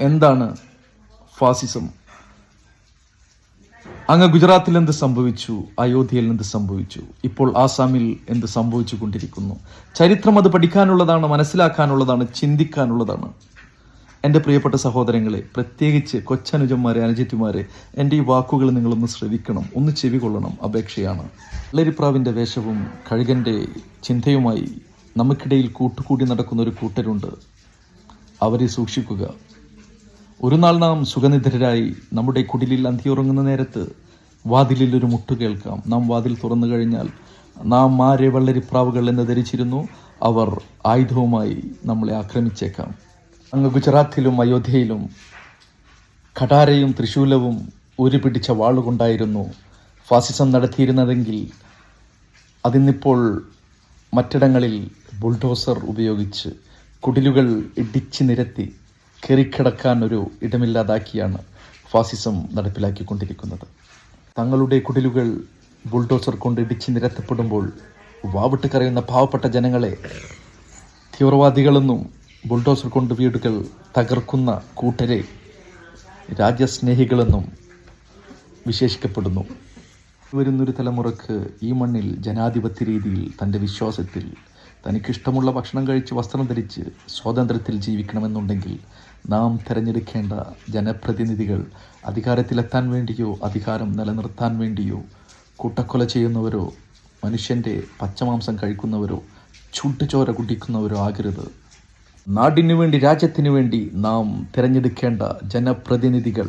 എന്താണ് ഫാസിസം? അങ്ങ് ഗുജറാത്തിൽ എന്ത് സംഭവിച്ചു? അയോധ്യയിൽ എന്ത് സംഭവിച്ചു? ഇപ്പോൾ ആസാമിൽ എന്ത് സംഭവിച്ചു കൊണ്ടിരിക്കുന്നു? ചരിത്രം അത് പഠിക്കാനുള്ളതാണ്, മനസ്സിലാക്കാനുള്ളതാണ്, ചിന്തിക്കാനുള്ളതാണ്. എൻ്റെ പ്രിയപ്പെട്ട സഹോദരങ്ങളെ, പ്രത്യേകിച്ച് കൊച്ചനുജന്മാരെ, അനുജത്തിമാരെ, എൻ്റെ ഈ വാക്കുകൾ നിങ്ങളൊന്ന് ശ്രവിക്കണം, ഒന്ന് ചെവികൊള്ളണം, അപേക്ഷയാണ്. വെള്ളരിപ്രാവിൻ്റെ വേഷവും കഴുകൻ്റെ ചിന്തയുമായി നമുക്കിടയിൽ കൂട്ടുകൂടി നടക്കുന്ന ഒരു കൂട്ടരുണ്ട്. അവരെ സൂക്ഷിക്കുക. ഒരു നാൾ നാം സുഖനിധരായി നമ്മുടെ കുടിലിൽ അന്തിയുറങ്ങുന്ന നേരത്ത് വാതിലിൽ ഒരു മുട്ടു കേൾക്കാം. നാം വാതിൽ തുറന്നു കഴിഞ്ഞാൽ നാം ആരെ വെള്ളരിപ്രാവുകൾ എന്ന് ധരിച്ചിരുന്നു, അവർ ആയുധവുമായി നമ്മളെ ആക്രമിച്ചേക്കാം. അങ്ങ് ഗുജറാത്തിലും അയോധ്യയിലും കഠാരയും ത്രിശൂലവും ഉരുപിടിച്ച വാളുകൊണ്ടായിരുന്നു ഫാസിസം നടത്തിയിരുന്നതെങ്കിൽ അതിന്നിപ്പോൾ മറ്റിടങ്ങളിൽ ബുൾഡോസർ ഉപയോഗിച്ച് കുടിലുകൾ ഇടിച്ചു നിരത്തി കയറിക്കിടക്കാൻ ഒരു ഇടമില്ലാതാക്കിയാണ് ഫാസിസം നടപ്പിലാക്കിക്കൊണ്ടിരിക്കുന്നത്. തങ്ങളുടെ കുടിലുകൾ ബുൾഡോസർ കൊണ്ട് ഇടിച്ചു നിരത്തപ്പെടുമ്പോൾ വാവിട്ട് കരയുന്ന പാവപ്പെട്ട ജനങ്ങളെ തീവ്രവാദികളെന്നും ബുൾഡോസർ കൊണ്ട് വീടുകൾ തകർക്കുന്ന കൂട്ടരെ രാജ്യസ്നേഹികളെന്നും വിശേഷിക്കപ്പെടുന്നു. വരുന്നൊരു തലമുറക്ക് ഈ മണ്ണിൽ ജനാധിപത്യ രീതിയിൽ തൻ്റെ വിശ്വാസത്തിൽ തനിക്കിഷ്ടമുള്ള ഭക്ഷണം കഴിച്ച് വസ്ത്രം ധരിച്ച് സ്വാതന്ത്ര്യത്തിൽ ജീവിക്കണമെന്നുണ്ടെങ്കിൽ നാം തിരഞ്ഞെടുക്കേണ്ട ജനപ്രതിനിധികൾ അധികാരത്തിലെത്താൻ വേണ്ടിയോ അധികാരം നിലനിർത്താൻ വേണ്ടിയോ കൂട്ടക്കൊല ചെയ്യുന്നവരോ മനുഷ്യൻ്റെ പച്ചമാംസം കഴിക്കുന്നവരോ ചുട്ടുചോര കുടിക്കുന്നവരോ ആകരുത്. നാടിനു വേണ്ടി, രാജ്യത്തിനു വേണ്ടി നാം തിരഞ്ഞെടുക്കേണ്ട ജനപ്രതിനിധികൾ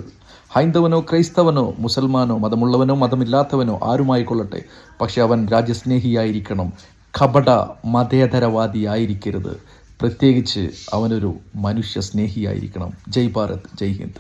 ഹൈന്ദവനോ ക്രൈസ്തവനോ മുസൽമാനോ മതമുള്ളവനോ മതമില്ലാത്തവനോ ആരുമായിക്കൊള്ളട്ടെ, പക്ഷെ അവൻ രാജ്യസ്നേഹിയായിരിക്കണം, കപട മതേതരവാദിയായിരിക്കരുത്. പ്രത്യേകിച്ച് അവനൊരു മനുഷ്യ സ്നേഹിയായിരിക്കണം. ജയ് ഭാരത്, ജയ് ഹിന്ദ്.